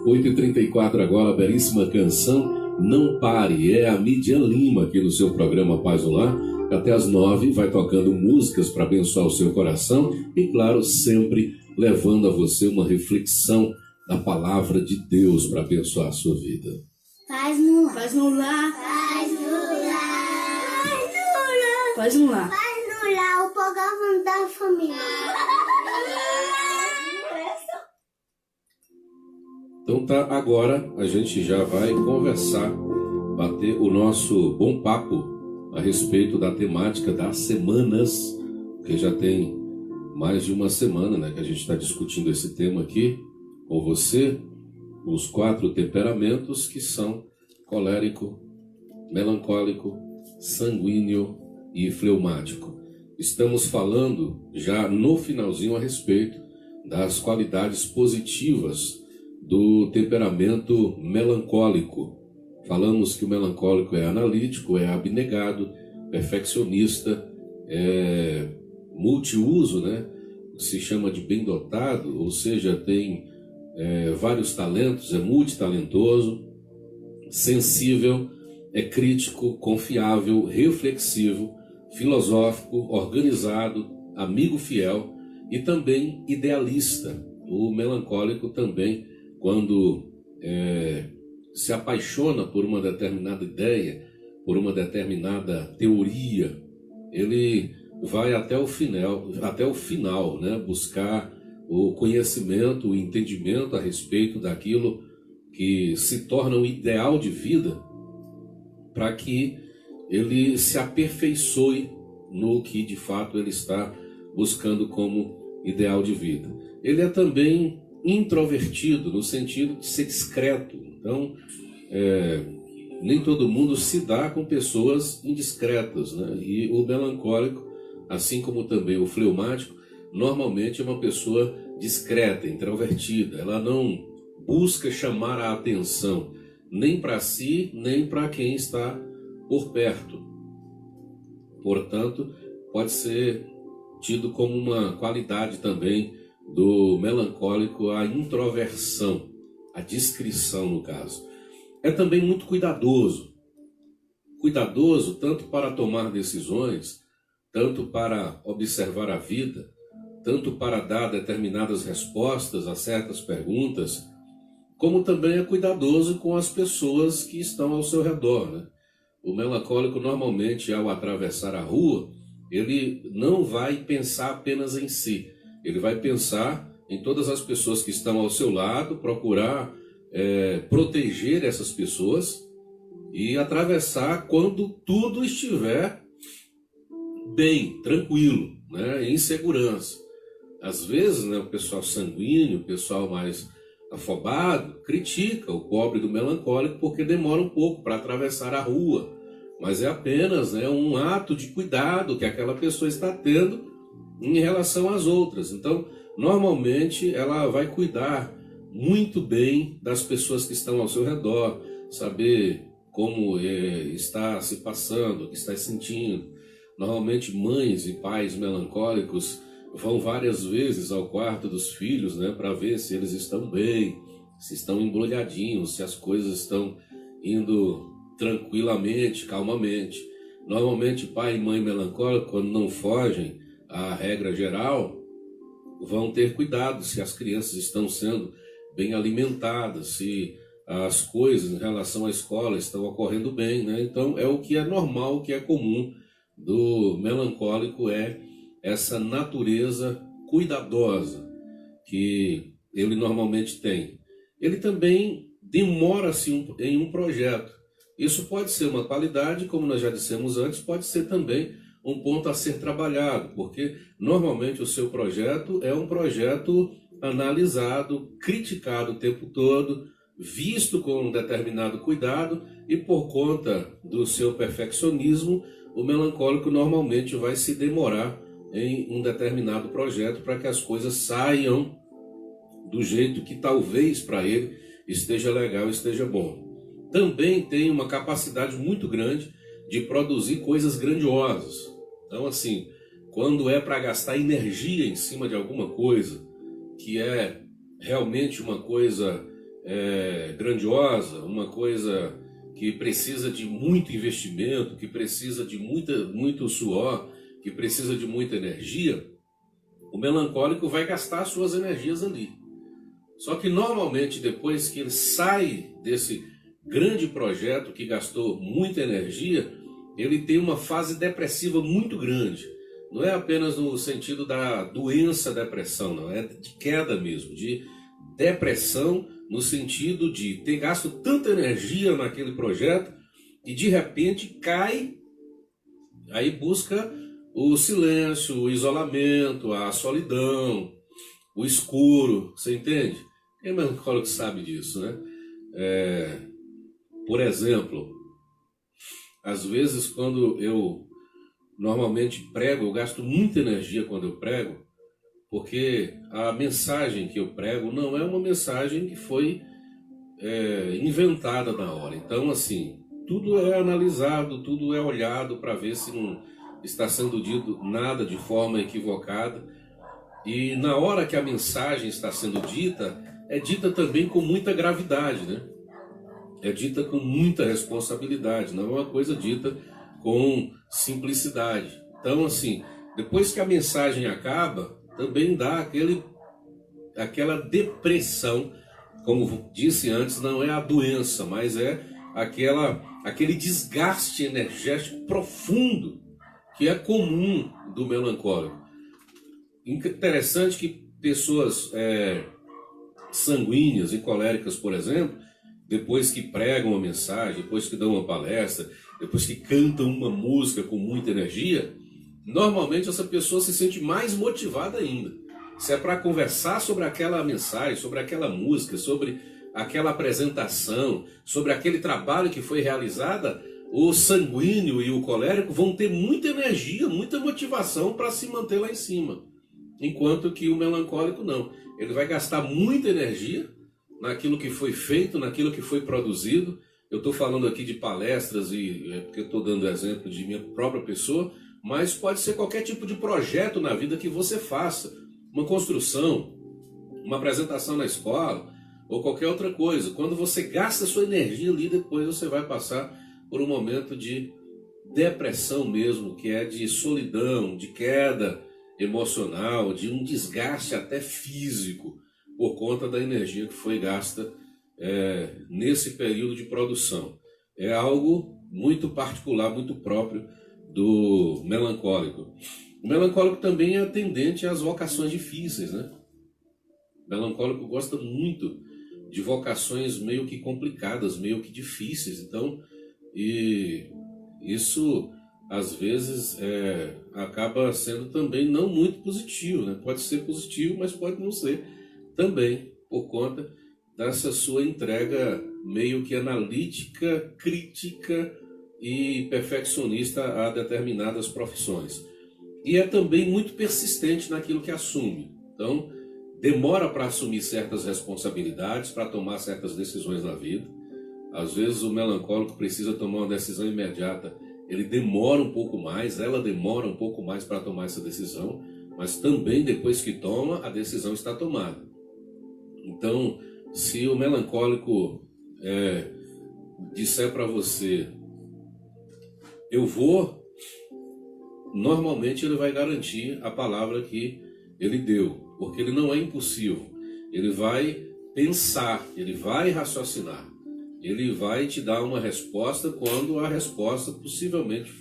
8h34 agora, a belíssima canção Não Pare, é a Mídia Lima aqui no seu programa Paz no Lar. Até às 9 vai tocando músicas para abençoar o seu coração e, claro, sempre levando a você uma reflexão da palavra de Deus para abençoar a sua vida. Paz no lar. Paz no lar. Paz no lar. Paz no lar. Paz no lar, o programa da família. Então tá, agora a gente já vai conversar, bater o nosso bom papo a respeito da temática das semanas, porque já tem mais de uma semana, né, que a gente está discutindo esse tema aqui com você, os 4 temperamentos que são colérico, melancólico, sanguíneo e fleumático. Estamos falando já no finalzinho a respeito das qualidades positivas do temperamento melancólico. Falamos que o melancólico é analítico, é abnegado, perfeccionista, é multiuso, né? Se chama de bem dotado, ou seja, tem vários talentos, é multitalentoso, sensível, é crítico, confiável, reflexivo, filosófico, organizado, amigo fiel e também idealista. O melancólico também, quando se apaixona por uma determinada ideia, por uma determinada teoria, ele vai até o final, né? Buscar o conhecimento, o entendimento a respeito daquilo que se torna o ideal de vida, para que ele se aperfeiçoe no que de fato ele está buscando como ideal de vida. Ele é também introvertido, no sentido de ser discreto. Então, nem todo mundo se dá com pessoas indiscretas, né? E o melancólico, assim como também o fleumático, normalmente é uma pessoa discreta, introvertida. Ela não busca chamar a atenção, nem para si, nem para quem está por perto. Portanto, pode ser tido como uma qualidade também do melancólico a introversão, a discrição no caso. É também muito cuidadoso tanto para tomar decisões, tanto para observar a vida, tanto para dar determinadas respostas a certas perguntas, como também é cuidadoso com as pessoas que estão ao seu redor, né? O melancólico normalmente, ao atravessar a rua, ele não vai pensar apenas em si, ele vai pensar em todas as pessoas que estão ao seu lado, procurar proteger essas pessoas e atravessar quando tudo estiver bem, tranquilo, né, em segurança. Às vezes, né, o pessoal sanguíneo, o pessoal mais afobado, critica o pobre do melancólico porque demora um pouco para atravessar a rua, mas é apenas, né, um ato de cuidado que aquela pessoa está tendo em relação às outras. Então, normalmente, ela vai cuidar muito bem das pessoas que estão ao seu redor, saber como está se passando, o que está sentindo. Normalmente, mães e pais melancólicos vão várias vezes ao quarto dos filhos, né, para ver se eles estão bem, se estão embrulhadinhos, se as coisas estão indo tranquilamente, calmamente. Normalmente, pai e mãe melancólicos, quando não fogem à regra geral, vão ter cuidado se as crianças estão sendo bem alimentadas, se as coisas em relação à escola estão ocorrendo bem, né? Então, é o que é normal, o que é comum do melancólico, é essa natureza cuidadosa que ele normalmente tem. Ele também demora-se em um projeto. Isso pode ser uma qualidade, como nós já dissemos antes, pode ser também um ponto a ser trabalhado, porque normalmente o seu projeto é um projeto analisado, criticado o tempo todo, visto com um determinado cuidado, e por conta do seu perfeccionismo, o melancólico normalmente vai se demorar em um determinado projeto para que as coisas saiam do jeito que talvez para ele esteja legal, esteja bom. Também tem uma capacidade muito grande de produzir coisas grandiosas. Então, assim, quando é para gastar energia em cima de alguma coisa, que é realmente uma coisa grandiosa, uma coisa que precisa de muito investimento, que precisa de muito suor, que precisa de muita energia, o melancólico vai gastar suas energias ali. Só que normalmente depois que ele sai desse grande projeto que gastou muita energia, ele tem uma fase depressiva muito grande. Não é apenas no sentido da doença depressão, não, é de queda mesmo, de depressão no sentido de ter gasto tanta energia naquele projeto e de repente cai, aí busca o silêncio, o isolamento, a solidão, o escuro, você entende? Quem é melancólico sabe disso, né? Por exemplo, às vezes quando eu normalmente prego, eu gasto muita energia quando eu prego, porque a mensagem que eu prego não é uma mensagem que foi inventada na hora. Então, assim, tudo é analisado, tudo é olhado para ver se não está sendo dito nada de forma equivocada. E na hora que a mensagem está sendo dita, é dita também com muita gravidade, né? É dita com muita responsabilidade, não é uma coisa dita com simplicidade. Então, assim, depois que a mensagem acaba, também dá aquela depressão, como disse antes, não é a doença, mas é aquele desgaste energético profundo que é comum do melancólico. Interessante que pessoas sanguíneas e coléricas, por exemplo, depois que pregam uma mensagem, depois que dão uma palestra, depois que cantam uma música com muita energia, normalmente essa pessoa se sente mais motivada ainda. Se é para conversar sobre aquela mensagem, sobre aquela música, sobre aquela apresentação, sobre aquele trabalho que foi realizado, o sanguíneo e o colérico vão ter muita energia, muita motivação para se manter lá em cima. Enquanto que o melancólico não. Ele vai gastar muita energia naquilo que foi feito, naquilo que foi produzido. Eu estou falando aqui de palestras, porque eu estou dando exemplo de minha própria pessoa, mas pode ser qualquer tipo de projeto na vida que você faça. Uma construção, uma apresentação na escola, ou qualquer outra coisa. Quando você gasta sua energia ali, depois você vai passar por um momento de depressão mesmo, que é de solidão, de queda emocional, de um desgaste até físico, por conta da energia que foi gasta nesse período de produção. É algo muito particular, muito próprio do melancólico. O melancólico também é atendente às vocações difíceis, né? O melancólico gosta muito de vocações meio que complicadas, meio que difíceis. Então, isso às vezes acaba sendo também não muito positivo, né? Pode ser positivo, mas pode não ser também, por conta dessa sua entrega meio que analítica, crítica e perfeccionista a determinadas profissões. E é também muito persistente naquilo que assume. Então, demora para assumir certas responsabilidades, para tomar certas decisões na vida. Às vezes o melancólico precisa tomar uma decisão imediata, ele demora um pouco mais, ela demora um pouco mais para tomar essa decisão, mas também depois que toma, a decisão está tomada. Então, se o melancólico disser para você, eu vou, normalmente ele vai garantir a palavra que ele deu, porque ele não é impulsivo, ele vai pensar, ele vai raciocinar, ele vai te dar uma resposta quando a resposta possivelmente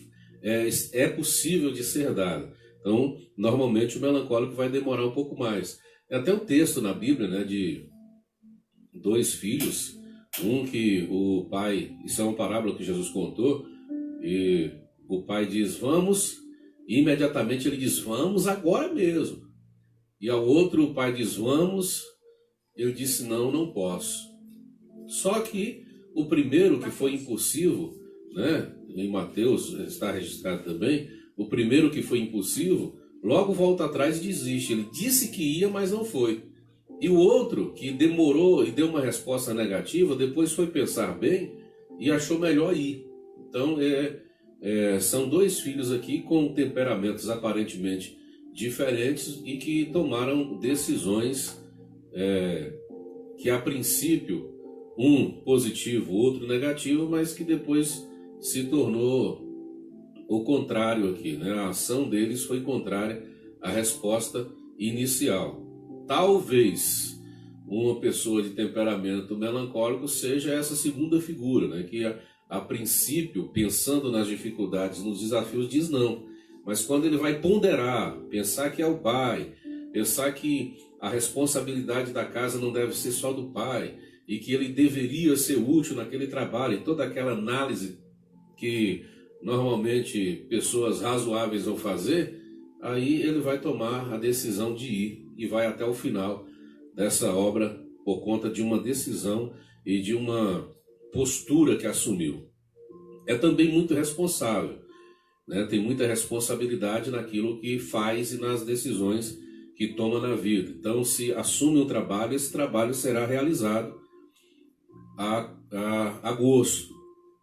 é possível de ser dada. Então, normalmente o melancólico vai demorar um pouco mais. É até um texto na Bíblia, né, de 2 filhos, um que o pai, isso é uma parábola que Jesus contou, e o pai diz, vamos, e imediatamente ele diz, vamos agora mesmo. E ao outro o pai diz, vamos, ele disse, não, não posso. Só que o primeiro que foi impulsivo, né, em Mateus está registrado também, o primeiro que foi impulsivo, logo volta atrás e desiste. Ele disse que ia, mas não foi. E o outro, que demorou e deu uma resposta negativa, depois foi pensar bem e achou melhor ir. Então, são 2 filhos aqui com temperamentos aparentemente diferentes e que tomaram decisões que a princípio um positivo, outro negativo, mas que depois se tornou o contrário aqui, né? A ação deles foi contrária à resposta inicial. Talvez uma pessoa de temperamento melancólico seja essa segunda figura, né? Que a princípio, pensando nas dificuldades, nos desafios, diz não. Mas quando ele vai ponderar, pensar que é o pai, pensar que a responsabilidade da casa não deve ser só do pai e que ele deveria ser útil naquele trabalho, e toda aquela análise que normalmente pessoas razoáveis vão fazer, aí ele vai tomar a decisão de ir e vai até o final dessa obra por conta de uma decisão e de uma postura que assumiu. É também muito responsável, né? Tem muita responsabilidade naquilo que faz e nas decisões que toma na vida. Então, se assume um trabalho, esse trabalho será realizado a gosto,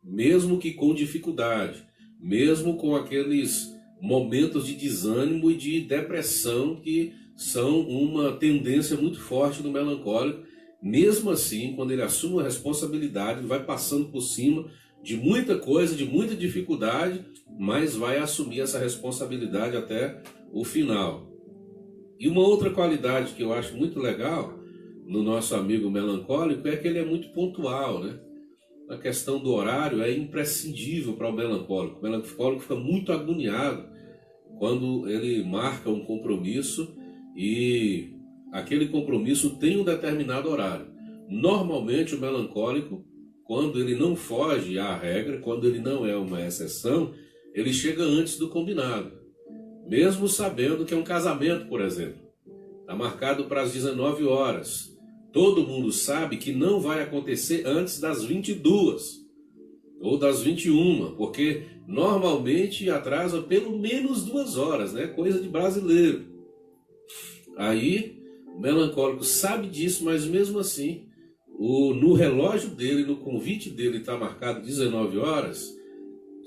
mesmo que com dificuldade, mesmo com aqueles momentos de desânimo e de depressão que são uma tendência muito forte do melancólico. Mesmo assim, quando ele assume a responsabilidade, ele vai passando por cima de muita coisa, de muita dificuldade, mas vai assumir essa responsabilidade até o final. E uma outra qualidade que eu acho muito legal no nosso amigo melancólico é que ele é muito pontual, né? A questão do horário é imprescindível para o melancólico. O melancólico fica muito agoniado quando ele marca um compromisso e aquele compromisso tem um determinado horário. Normalmente o melancólico, quando ele não foge à regra, quando ele não é uma exceção, ele chega antes do combinado. Mesmo sabendo que é um casamento, por exemplo. Está marcado para as 19 horas. Todo mundo sabe que não vai acontecer antes das 22 ou das 21, porque normalmente atrasa pelo menos 2 horas, né? Coisa de brasileiro. Aí o melancólico sabe disso, mas mesmo assim, no relógio dele, no convite dele está marcado 19 horas.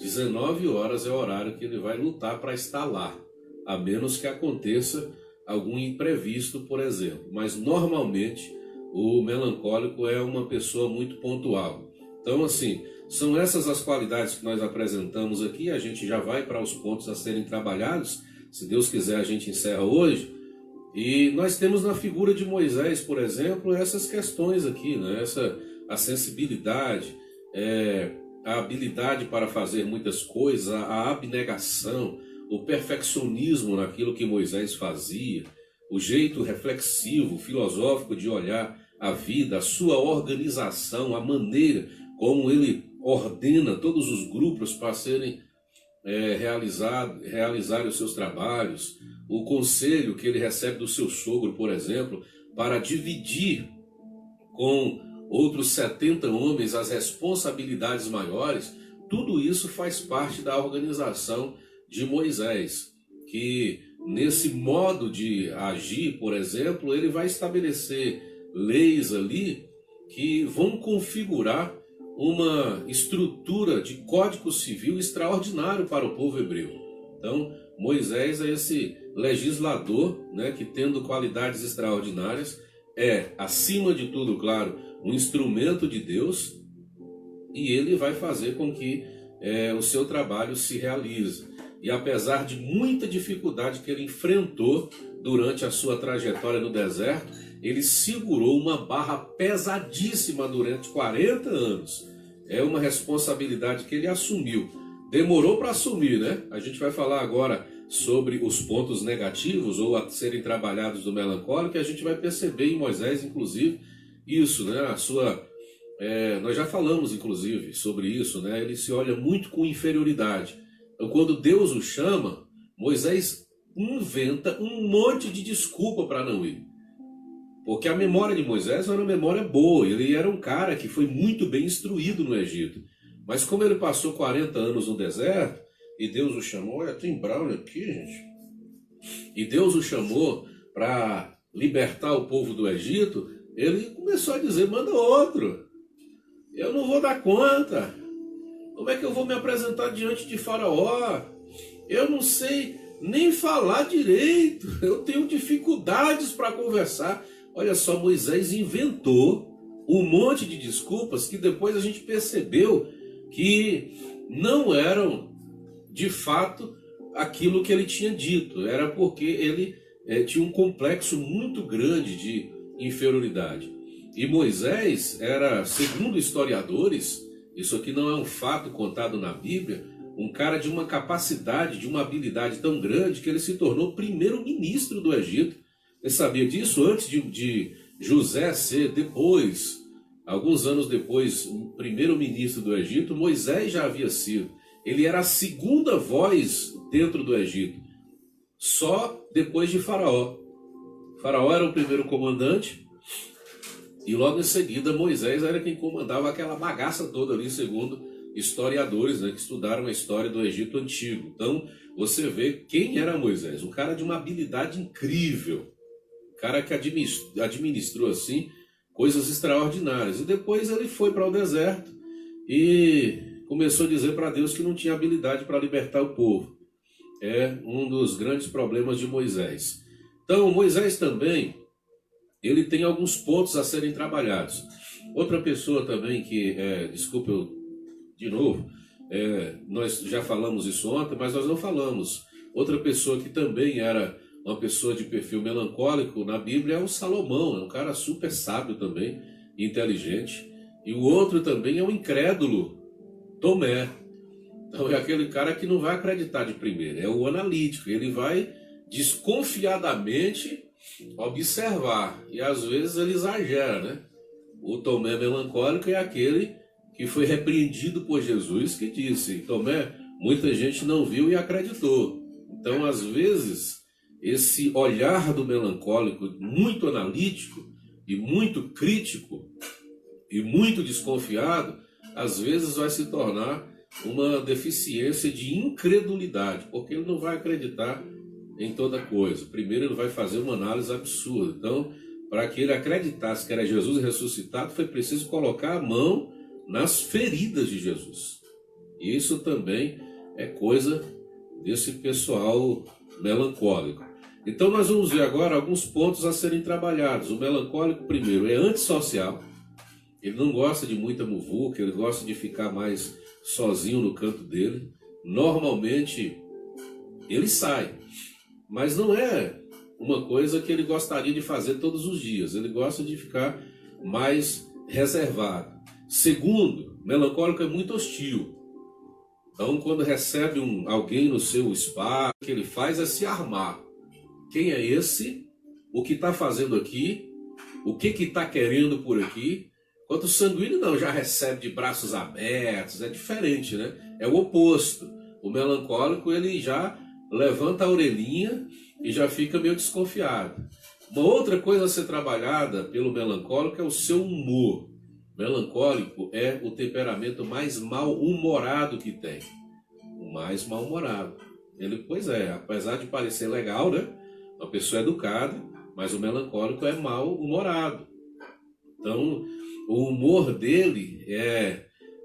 19 horas é o horário que ele vai lutar para estar lá, a menos que aconteça algum imprevisto, por exemplo. Mas normalmente o melancólico é uma pessoa muito pontual. Então, assim, são essas as qualidades que nós apresentamos aqui. A gente já vai para os pontos a serem trabalhados. Se Deus quiser, a gente encerra hoje. E nós temos na figura de Moisés, por exemplo, essas questões aqui, né? A sensibilidade, a habilidade para fazer muitas coisas, a abnegação, o perfeccionismo naquilo que Moisés fazia, o jeito reflexivo, filosófico de olhar a vida, a sua organização, a maneira como ele ordena todos os grupos para serem realizarem os seus trabalhos, o conselho que ele recebe do seu sogro, por exemplo, para dividir com outros 70 homens as responsabilidades maiores. Tudo isso faz parte da organização de Moisés, que nesse modo de agir, por exemplo, ele vai estabelecer leis ali que vão configurar uma estrutura de código civil extraordinário para o povo hebreu. Então, Moisés é esse legislador, né, que tendo qualidades extraordinárias, é, acima de tudo, claro, um instrumento de Deus, e ele vai fazer com que o seu trabalho se realize. E apesar de muita dificuldade que ele enfrentou durante a sua trajetória no deserto, ele segurou uma barra pesadíssima durante 40 anos. É uma responsabilidade que ele assumiu. Demorou para assumir, né? A gente vai falar agora sobre os pontos negativos ou a serem trabalhados do melancólico, e a gente vai perceber em Moisés, inclusive, isso, né? Nós já falamos, inclusive, sobre isso, né? Ele se olha muito com inferioridade. Então, quando Deus o chama, Moisés inventa um monte de desculpa para não ir. Porque a memória de Moisés era uma memória boa, ele era um cara que foi muito bem instruído no Egito. Mas como ele passou 40 anos no deserto, e Deus o chamou, olha, tem Brown aqui, gente. E Deus o chamou para libertar o povo do Egito, ele começou a dizer, manda outro. Eu não vou dar conta. Como é que eu vou me apresentar diante de Faraó? Eu não sei nem falar direito. Eu tenho dificuldades para conversar. Olha só, Moisés inventou um monte de desculpas que depois a gente percebeu que não eram de fato aquilo que ele tinha dito. Era porque ele tinha um complexo muito grande de inferioridade. E Moisés era, segundo historiadores, isso aqui não é um fato contado na Bíblia, um cara de uma capacidade, de uma habilidade tão grande que ele se tornou primeiro-ministro do Egito. Você sabia disso? Antes de José ser depois, alguns anos depois, primeiro-ministro do Egito, Moisés já havia sido. Ele era a segunda voz dentro do Egito, só depois de Faraó. Faraó era o primeiro comandante e logo em seguida Moisés era quem comandava aquela bagaça toda ali, segundo historiadores, né, que estudaram a história do Egito Antigo. Então você vê quem era Moisés, um cara de uma habilidade incrível, um cara que administrou assim coisas extraordinárias. E depois ele foi para o deserto e começou a dizer para Deus que não tinha habilidade para libertar o povo. É um dos grandes problemas de Moisés. Então, Moisés também, ele tem alguns pontos a serem trabalhados. Outra pessoa também que, desculpa eu, de novo, nós já falamos isso ontem, mas nós não falamos. Outra pessoa que também era uma pessoa de perfil melancólico na Bíblia é o Salomão, é um cara super sábio também, inteligente. E o outro também é o incrédulo, Tomé. Então é aquele cara que não vai acreditar de primeira, é o analítico, ele vai desconfiadamente observar, e às vezes ele exagera, né? O Tomé melancólico é aquele que foi repreendido por Jesus, que disse: Tomé, muita gente não viu e acreditou. Então, às vezes, esse olhar do melancólico, muito analítico e muito crítico e muito desconfiado, às vezes vai se tornar uma deficiência de incredulidade, porque ele não vai acreditar em toda coisa. Primeiro ele vai fazer uma análise absurda. Então, para que ele acreditasse que era Jesus ressuscitado, foi preciso colocar a mão nas feridas de Jesus. E isso também é coisa desse pessoal melancólico. Então nós vamos ver agora alguns pontos a serem trabalhados. O melancólico, primeiro, é antissocial. Ele não gosta de muita muvuca, ele gosta de ficar mais sozinho no canto dele. Normalmente ele sai, mas não é uma coisa que ele gostaria de fazer todos os dias. Ele gosta de ficar mais reservado. Segundo, melancólico é muito hostil. Então, quando recebe alguém no seu espaço, o que ele faz é se armar. Quem é esse? O que está fazendo aqui? O que está querendo por aqui? Enquanto o sanguíneo não, já recebe de braços abertos, é diferente, né? É o oposto. O melancólico, ele já levanta a orelhinha e já fica meio desconfiado. Uma outra coisa a ser trabalhada pelo melancólico é o seu humor. Melancólico é o temperamento mais mal-humorado que tem. O mais mal-humorado. Ele, pois é, apesar de parecer legal, né? Uma pessoa educada, mas o melancólico é mal-humorado. Então, o humor dele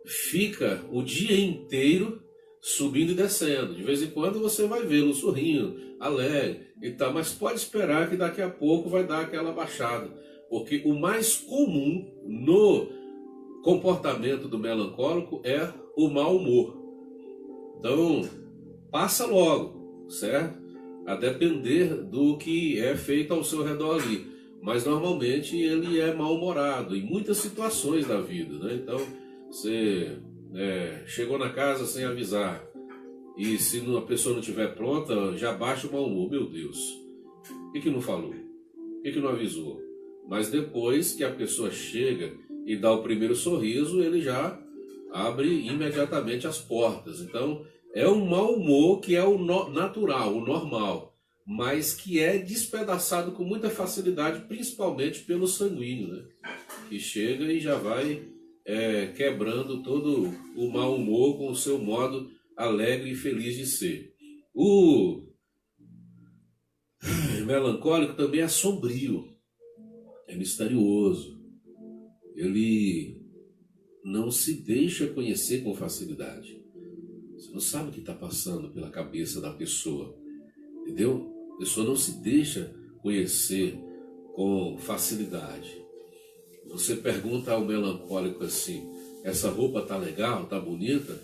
fica o dia inteiro subindo e descendo. De vez em quando você vai vê-lo sorrindo, alegre e tal, mas pode esperar que daqui a pouco vai dar aquela baixada. Porque o mais comum no comportamento do melancólico é o mau humor. Então, passa logo, certo? A depender do que é feito ao seu redor ali. Mas normalmente ele é mal-humorado em muitas situações da vida, né? Então, você chegou na casa sem avisar, e se a pessoa não estiver pronta, já baixa o mau humor. Meu Deus, por que não falou? Por que não avisou? Mas depois que a pessoa chega e dá o primeiro sorriso, ele já abre imediatamente as portas. Então, é um mau humor que é o natural, o normal, mas que é despedaçado com muita facilidade, principalmente pelo sanguíneo, né? Que chega e já vai quebrando todo o mau humor com o seu modo alegre e feliz de ser. O melancólico também é sombrio, é misterioso. Ele não se deixa conhecer com facilidade. Você não sabe o que está passando pela cabeça da pessoa, entendeu? A pessoa não se deixa conhecer com facilidade. Você pergunta ao melancólico assim: essa roupa tá legal, tá bonita?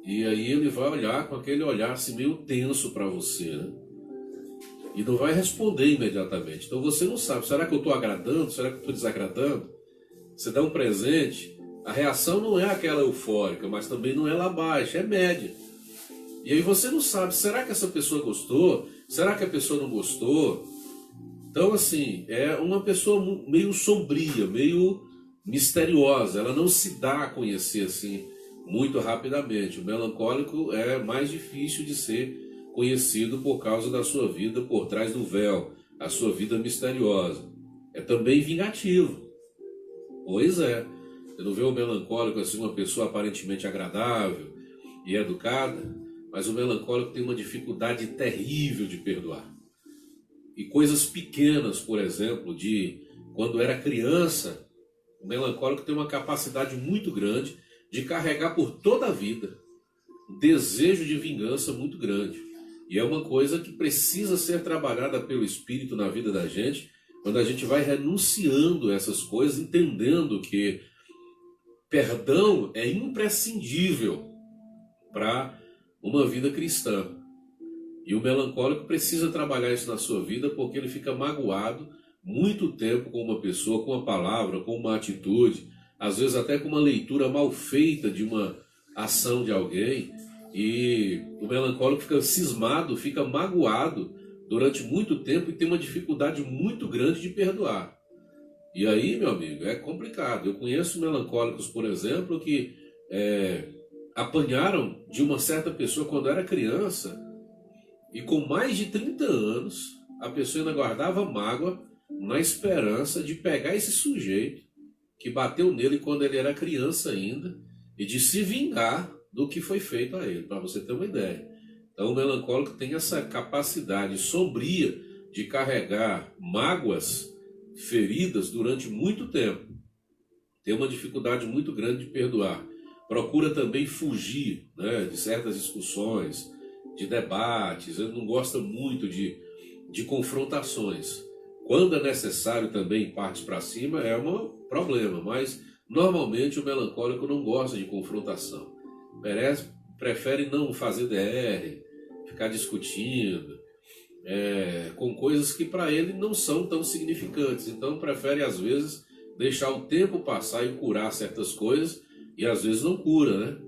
E aí ele vai olhar com aquele olhar assim meio tenso para você, né? E não vai responder imediatamente. Então você não sabe, será que eu estou agradando? Será que eu estou desagradando? Você dá um presente, a reação não é aquela eufórica, mas também não é lá baixa, é média. E aí você não sabe, será que essa pessoa gostou? Será que a pessoa não gostou? Então assim, é uma pessoa meio sombria, meio misteriosa, ela não se dá a conhecer assim muito rapidamente. O melancólico é mais difícil de ser conhecido por causa da sua vida por trás do véu, a sua vida misteriosa. É também vingativo. Pois é, você não vê o melancólico assim, uma pessoa aparentemente agradável e educada, mas o melancólico tem uma dificuldade terrível de perdoar. E coisas pequenas, por exemplo, de quando era criança, o melancólico tem uma capacidade muito grande de carregar por toda a vida um desejo de vingança muito grande. E é uma coisa que precisa ser trabalhada pelo Espírito na vida da gente, quando a gente vai renunciando essas coisas, entendendo que perdão é imprescindível para uma vida cristã. E o melancólico precisa trabalhar isso na sua vida, porque ele fica magoado muito tempo com uma pessoa, com uma palavra, com uma atitude, às vezes até com uma leitura mal feita de uma ação de alguém. E o melancólico fica cismado, fica magoado durante muito tempo e tem uma dificuldade muito grande de perdoar. E aí, meu amigo, é complicado. Eu conheço melancólicos, por exemplo, que apanharam de uma certa pessoa quando era criança e com mais de 30 anos a pessoa ainda guardava mágoa na esperança de pegar esse sujeito que bateu nele quando ele era criança ainda e de se vingar do que foi feito a ele, para você ter uma ideia. Então o melancólico tem essa capacidade sombria de carregar mágoas, feridas durante muito tempo. Tem uma dificuldade muito grande de perdoar. Procura também fugir, né, de certas discussões, de debates. Ele não gosta muito de confrontações. Quando é necessário também partir para cima, é um problema, mas normalmente o melancólico não gosta de confrontação. Prefere não fazer DR, ficar discutindo com coisas que para ele não são tão significantes. Então prefere às vezes deixar o tempo passar e curar certas coisas, e às vezes não cura, né?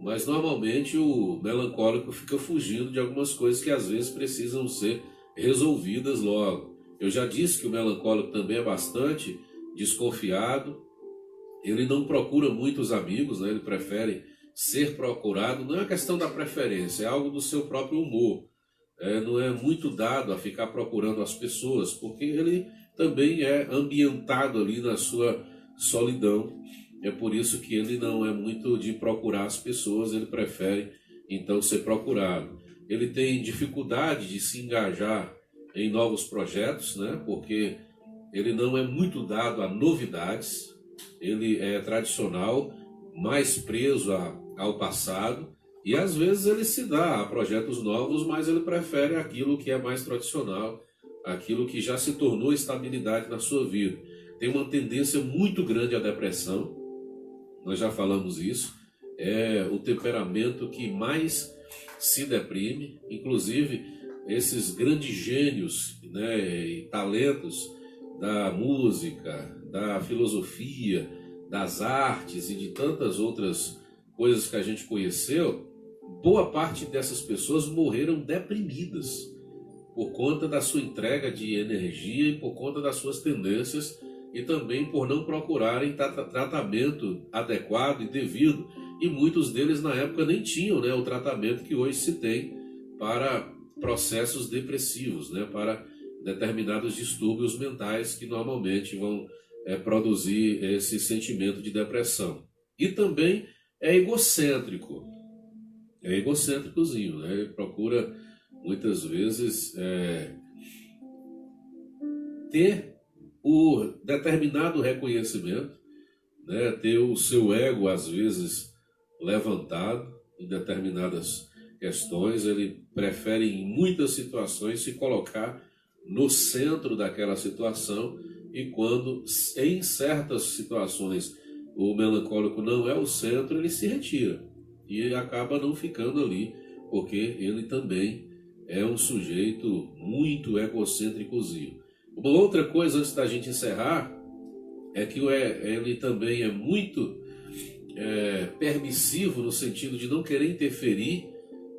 Mas normalmente o melancólico fica fugindo de algumas coisas que às vezes precisam ser resolvidas logo. Eu já disse que o melancólico também é bastante desconfiado, ele não procura muitos amigos, né? Ele prefere ser procurado. Não é uma questão da preferência, é algo do seu próprio humor. Não é muito dado a ficar procurando as pessoas, porque ele também é ambientado ali na sua solidão. É por isso que ele não é muito de procurar as pessoas, ele prefere então ser procurado. Ele tem dificuldade de se engajar em novos projetos, né? Porque ele não é muito dado a novidades, ele é tradicional, mais preso ao passado, e às vezes ele se dá a projetos novos, mas ele prefere aquilo que é mais tradicional, aquilo que já se tornou estabilidade na sua vida. Tem uma tendência muito grande à depressão, nós já falamos isso, é o temperamento que mais se deprime. Inclusive esses grandes gênios, né, e talentos da música, da filosofia, das artes e de tantas outras coisas que a gente conheceu, boa parte dessas pessoas morreram deprimidas por conta da sua entrega de energia e por conta das suas tendências, e também por não procurarem tratamento adequado e devido. E muitos deles na época nem tinham, né, o tratamento que hoje se tem para processos depressivos, né, para determinados distúrbios mentais que normalmente vão produzir esse sentimento de depressão. E também é egocêntrico, é egocêntricozinho, né? Ele procura muitas vezes ter o determinado reconhecimento, né? Ter o seu ego às vezes levantado em determinadas questões. Ele prefere em muitas situações se colocar no centro daquela situação, e quando em certas situações o melancólico não é o centro, ele se retira e acaba não ficando ali, porque ele também é um sujeito muito egocêntricozinho. Uma outra coisa antes da gente encerrar é que ele também é muito permissivo no sentido de não querer interferir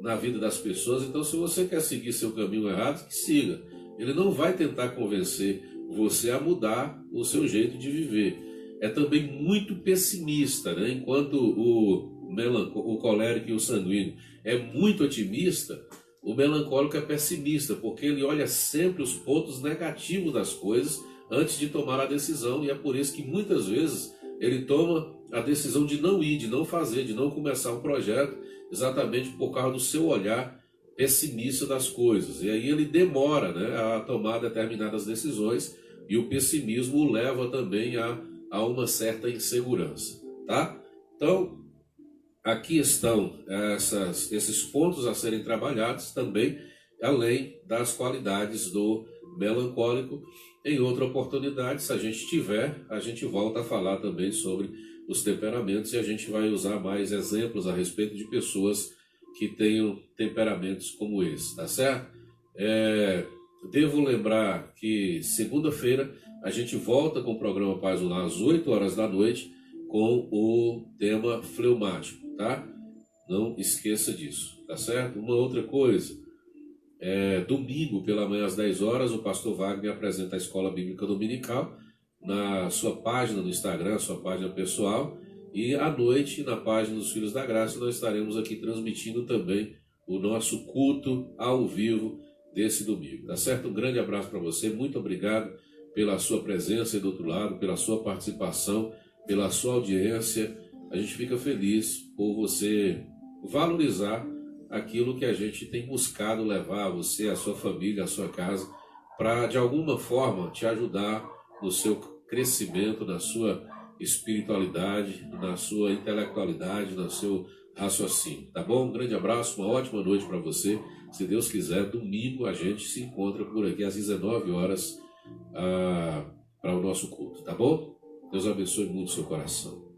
na vida das pessoas. Então, se você quer seguir seu caminho errado, que siga. Ele não vai tentar convencer você a mudar o seu jeito de viver. É também muito pessimista, né? Enquanto o colérico e o sanguíneo é muito otimista, o melancólico é pessimista, porque ele olha sempre os pontos negativos das coisas antes de tomar a decisão, e é por isso que muitas vezes ele toma a decisão de não ir, de não fazer, de não começar um projeto, exatamente por causa do seu olhar pessimista das coisas. E aí ele demora, né, a tomar determinadas decisões, e o pessimismo o leva também a uma certa insegurança, tá? Então, aqui estão esses pontos a serem trabalhados também, além das qualidades do melancólico. Em outra oportunidade, se a gente tiver, a gente volta a falar também sobre os temperamentos, e a gente vai usar mais exemplos a respeito de pessoas que tenham temperamentos como esse, tá certo? Devo lembrar que segunda-feira a gente volta com o programa Paz no Lar às 8 horas da noite com o tema fleumático, tá? Não esqueça disso, tá certo? Uma outra coisa, domingo pela manhã às 10 horas o pastor Wagner apresenta a Escola Bíblica Dominical na sua página no Instagram, sua página pessoal, e à noite na página dos Filhos da Graça nós estaremos aqui transmitindo também o nosso culto ao vivo desse domingo, tá certo? Um grande abraço para você, muito obrigado pela sua presença aí do outro lado, pela sua participação, pela sua audiência. A gente fica feliz por você valorizar aquilo que a gente tem buscado levar a você, a sua família, a sua casa, para de alguma forma te ajudar no seu crescimento, na sua espiritualidade, na sua intelectualidade, no seu raciocínio, tá bom? Um grande abraço, uma ótima noite para você. Se Deus quiser, domingo a gente se encontra por aqui às 19 horas para o nosso culto, tá bom? Deus abençoe muito o seu coração.